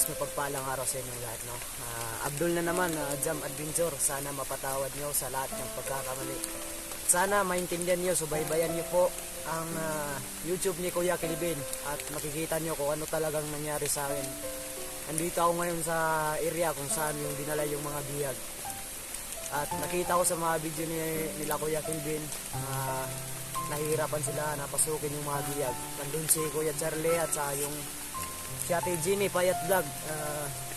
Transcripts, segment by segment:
guys, mapagpalang araw sa inyo lahat, no? Abdul na naman, Jam Adventure. Sana mapatawad nyo sa lahat ng pagkakamali. Sana maintindihan nyo, subaybayan nyo po ang YouTube ni Kuya Kilvin at makikita nyo kung ano talagang nangyari sa akin. Andito ako ngayon sa area kung saan yung dinala yung mga bihag. At nakita ko sa mga video nila Kuya Kilvin, nahihirapan sila napasukin yung mga bihag. Nandun si Kuya Charlie at sa yung si Ate Jeannie Payat Vlog.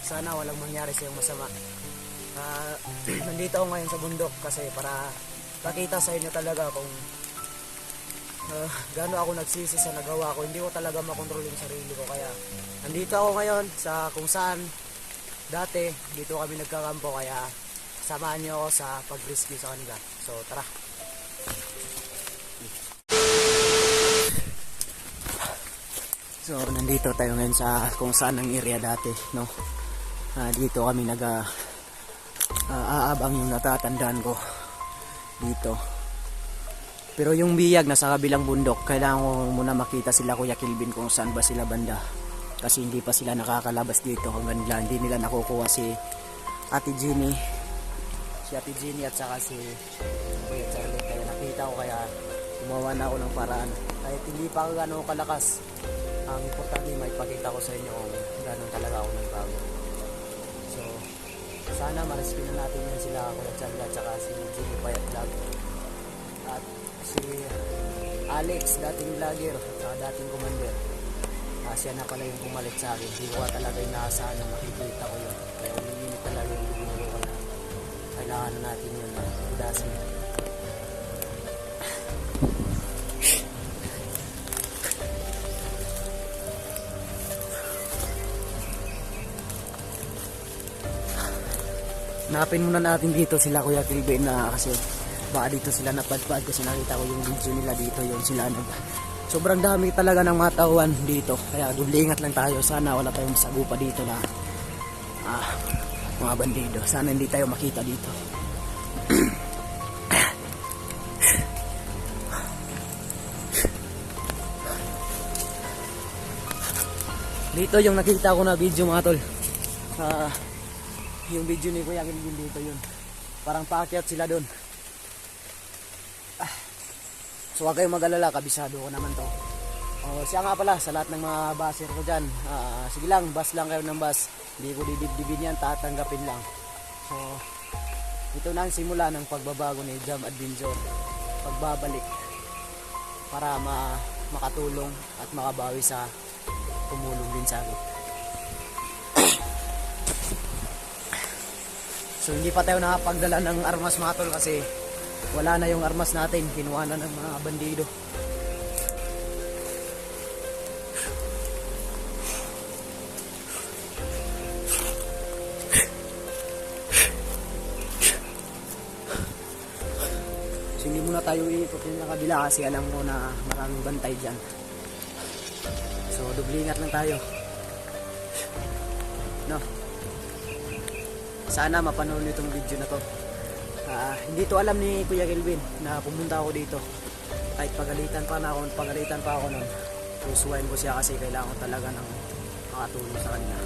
Sana walang mangyari sa yung masama. Nandito ako ngayon sa bundok kasi para pakita sa inyo talaga kung gaano ako nagsisi sa nagawa ko. Hindi ko talaga makontrol yung sarili ko, kaya nandito ako ngayon sa kung saan dati dito kami nagkakampo, kaya samahan niyo ako sa pag-rescue sa kanila. So tara. So nandito tayo ngayon sa kung saan ang area dati, no? Dito kami aabang yung natatandaan ko dito. Pero yung biyag nasa kabilang bundok, kailangan ko muna makita sila Kuya Kilvin kung saan ba sila banda. Kasi hindi pa sila nakakalabas dito hanggang nila, hindi nila nakukuha si Ate Jeannie. Si Ate Jeannie at saka si Kuya Charlie. Kaya nakita ko, kaya gumawa na ako ng paraan. Kahit hindi pa ako gano'ng kalakas, ang importante may ipakita ko sa inyo kung gano'n talaga ako nagbago. So, sana ma-rescue na natin yan sila Kuya Charlie at saka si Jeannie Payat Vlog. At si Alex, dating vlogger at saka dating commander. Siya na pala yung bumalik sa akin. Hindi ko talaga inaasahan na makikita ko yun. Kaya umiinit talaga yung bumili ko na kailangan na natin yun na dasin. Napin muna natin dito sila Kuya Kilvin na kasi baka dito sila napadpad, kasi nakita ko yung video nila dito, yung sila sobrang dami talaga ng mga tauhan dito, kaya doble ingat lang tayo. Sana wala tayong masagupa dito na mga bandido. Sana hindi tayo makita dito. Dito yung nakita ko na video mga tol, yung video ni Kuya Kilvin dito, yun parang paakyat sila doon. So huwag kayong mag-alala, kabisado ko naman to. Siya nga pala sa lahat ng mga baser ko dyan, sige lang, bus lang kayo ng bus, hindi ko didibdibin yan, tatanggapin lang. So ito na ang simula ng pagbabago ni Jam Adventure, pagbabalik para makatulong at makabawi sa tumulong din sa akin. So hindi pa tayo nakapagdala ng armas mga tol kasi wala na yung armas natin, kinuha na ng mga bandido. So hindi muna tayo iikot yung nakabila kasi alam ko na maraming bantay dyan. So doble ingat lang tayo, no? Sana mapanood nyo itong video na to. Hindi to alam ni Kuya Kilvin na pumunta ako dito. Kahit pagalitan pa ako nun, pusuwain ko siya kasi kailangan ko talaga ng makatulong sa kanila.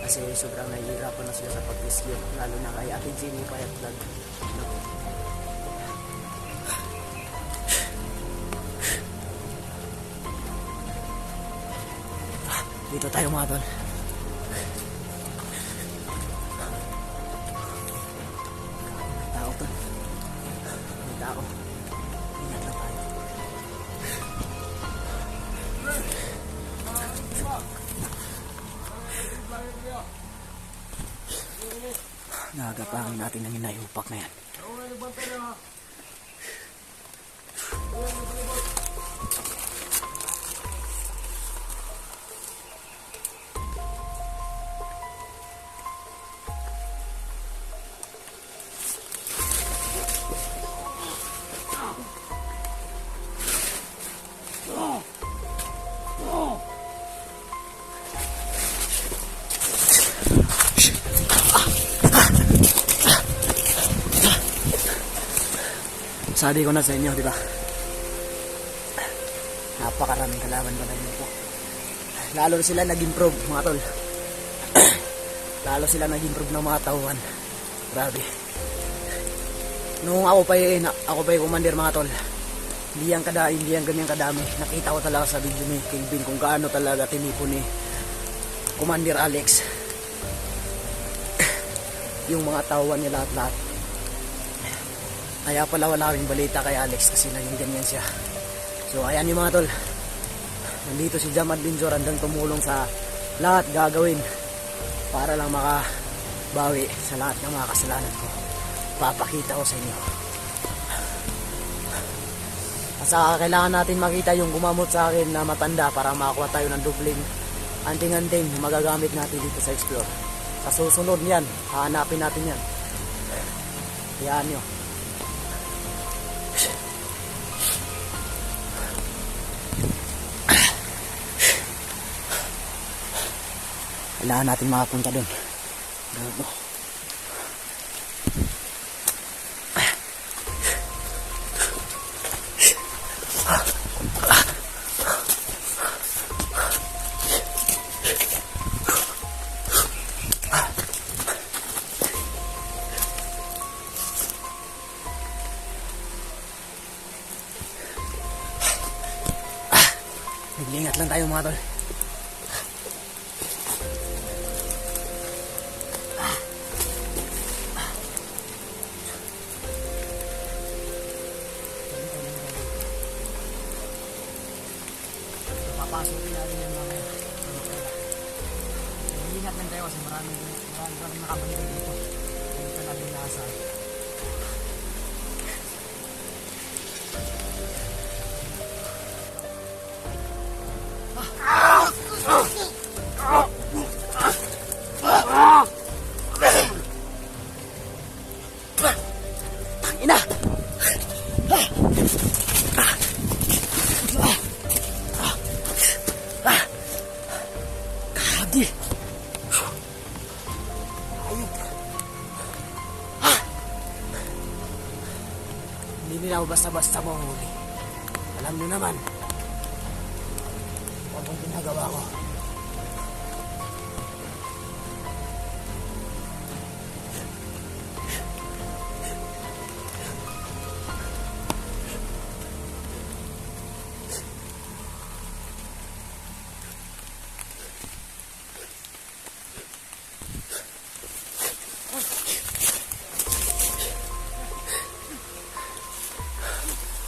Kasi sobrang nahihirapan na sila sa pag-rescue, lalo na kay Ate Jeannie Payat Vlog. Dito tayo mga tol. Nagapangin natin ang inayupak na yan. Sabi ko na sa inyo, di ba? Napakaraming kalaban ko na dito. Lalo sila nag-improve, mga tol. lalo sila nag-improve ng mga tauhan. Grabe. Nung ako pa yung commander mga tol, hindi yan ganyan kadami. Nakita ko talaga sa video ni Kelvin kung gaano talaga tinipo ni Commander Alex yung mga tauhan niya lahat-lahat. Kaya pala wala kaming balita kay Alex kasi naging ganyan siya. So ayan yung mga tol, nandito si Jam Adventure, handang tumulong sa lahat gagawin para lang makabawi sa lahat ng mga kasalanan ko. Papakita ko sa inyo. At kailangan natin makita yung gumamot sa akin na matanda para makakuha tayo ng dubling anting-anting magagamit natin dito sa Explore. Sa susunod yan, hahanapin natin yan. Yan nyo. Kailangan natin makapunta doon. Grabe. Nag-iingat lang tayo mga tol. Papasukin natin yan mamaya. Nag-iingat lang tayo kasi maraming nakabalik dito. Hindi ka natin nasa. Ina! Kadi! Ayun! Hindi nila ako basta-basta mahuli. Alam nyo naman ang ginagawa ko.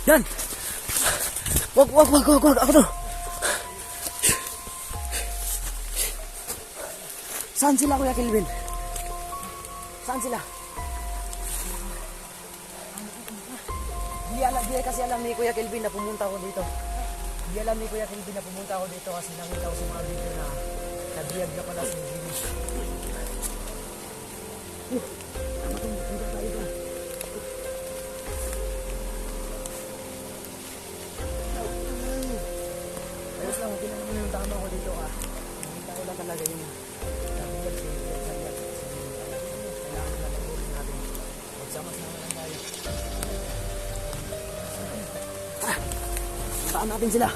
Yan! Wag! Ako to! Saan sila, Kuya Kelvin? Saan sila? Di kasi alam ni Kuya Kelvin na pumunta ako dito. Di alam ni Kuya Kelvin na pumunta ako dito kasi nakita ko sa mga video na nabiyag na pala si Jimmy. Punta tayo ba? Ayos lang, okay naman yung tama ko dito ah. Nakita ko lang talaga yung nabiyag si Sayat. Kailangan na lagurin natin. Magsama-sama lang tayo. Saan natin sila?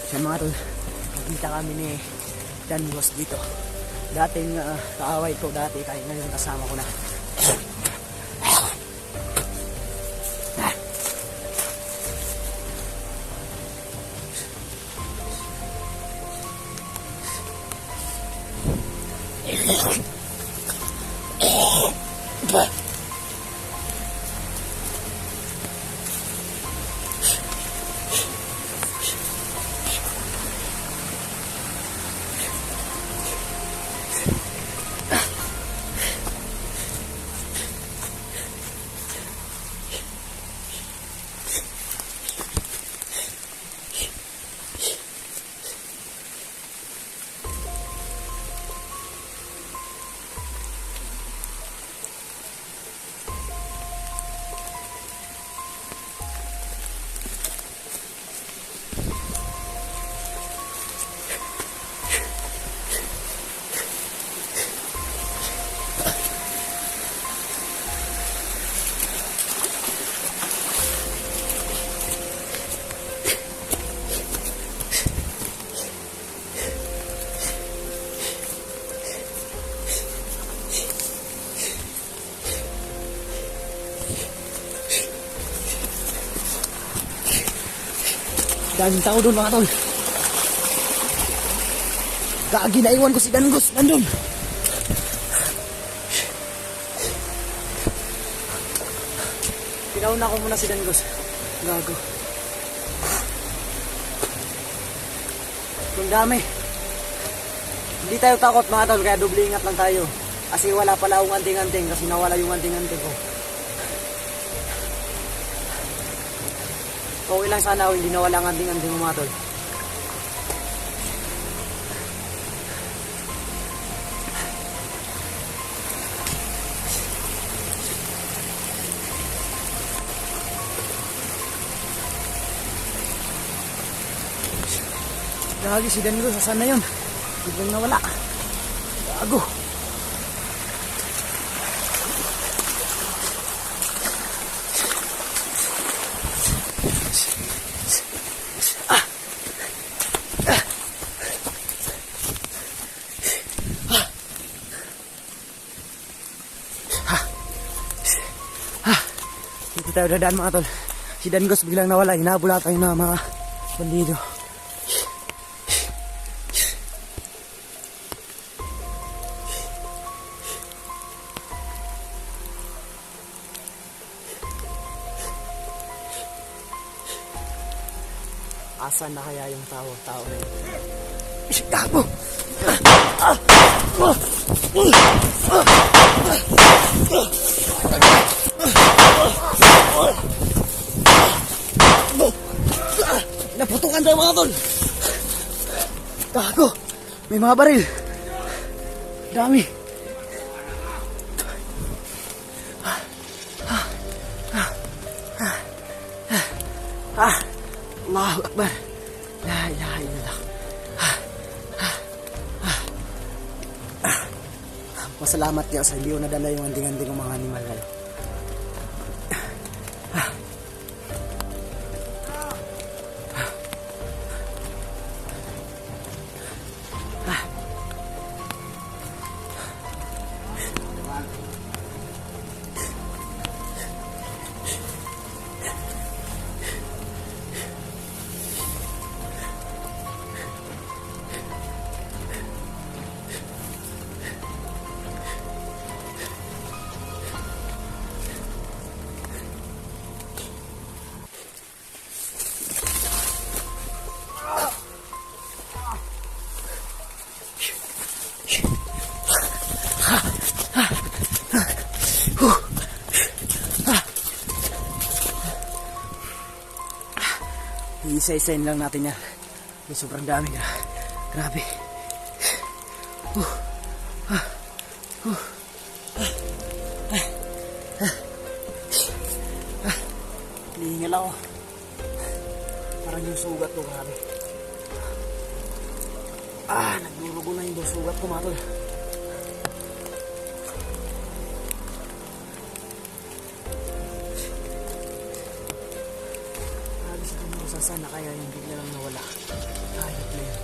Siya mga tol, nakita kami ni Dan Ross dito. Dating kaaway ko dati, kaya ngayon kasama ko na. Daming tao doon mga tol. Gagi, naiwan ko si Danggos. Nandun. Pinauna ko muna si Danggos. Gago. Kung dami. Hindi tayo takot mga tol, kaya doble ingat lang tayo. Kasi wala pala akong anting-anting, kasi nawala yung anting-anting ko. Okay lang sana ako hindi nawala ang anting-anting mga tol. Lagi si Danilo, saan na yun? Biglang nawala. Gago. Dito tayo dadaan mga tol. Si Dangos biglang nawala. Hinabula tayo na mga bandido. Asan na kaya yung tao na yun? Gago! Naputukan tayo mga tol! Gago! May mga baril! Dami! Allahu Akbar. La ilaha illallah. Masalamat niya sa hindi ko nadala yung anding-anding ng mga animal kayo. Isa-isain lang natin yan. May sobrang dami na. Grabe. Hihingal ako. Parang yung sugat ko. Grabe. Nagdurugo na yung sugat ko mga tol. Sana kaya yung bigla lang nawala. Ayot na yun.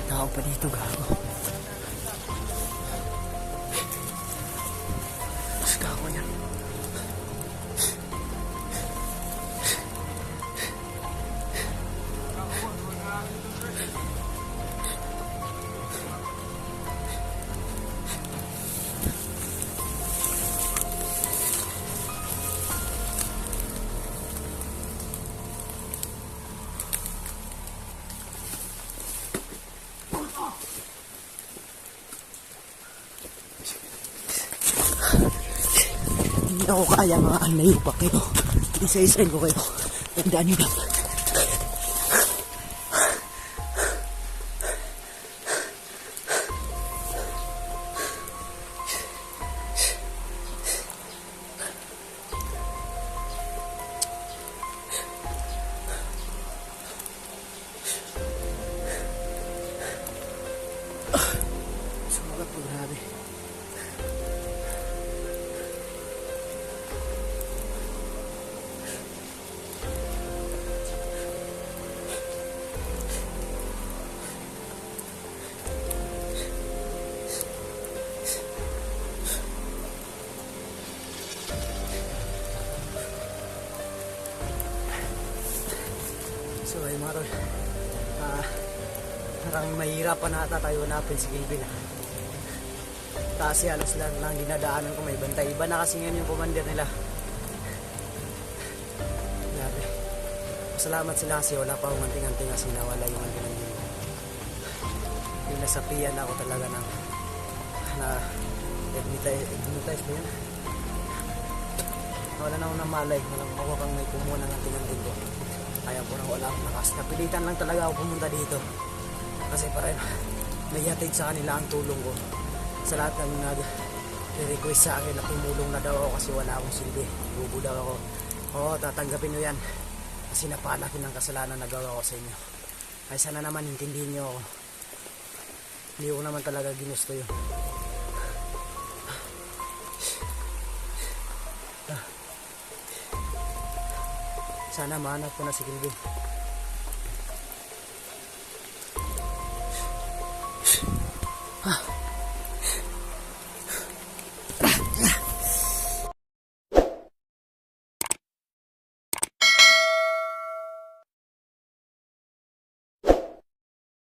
Tao pa dito, gago. Mas gago yan. Hindi ako kaya mga alayo pa kayo. Isa-isain ko kayo. Tandaan nyo lang. Sumagat po, grabe. So ay mga tol, parang mahirapan na ata tayo hanapin si Kelvin. Kasi halos lang dinadaanan ko may bantay. Iba na kasi ngayon yung commander nila. Grabe. Salamat sila kasi wala pa akong anting-anting kasi nawala yung anting-anting. Yung nasapian ako talaga na hypnotize ba yan? Wala na akong namalay. Walang makuha kang may kumuha ng anting-anting ko. Kaya po nang wala akong lakas. Napilitan lang talaga ako pumunta dito. Kasi parang naghatid sa kanila ang tulong ko. Sa lahat ng nag-request sa akin na tumulong na daw ako kasi wala akong silbi. Bubo daw ako. Oo, tatanggapin nyo yan. Kasi napalaki ng kasalanan na gawa ko sa inyo. Ay sana naman intindihin nyo ako. Hindi ko naman talaga ginusto yun. Sana mahanap ko na si Kelvin.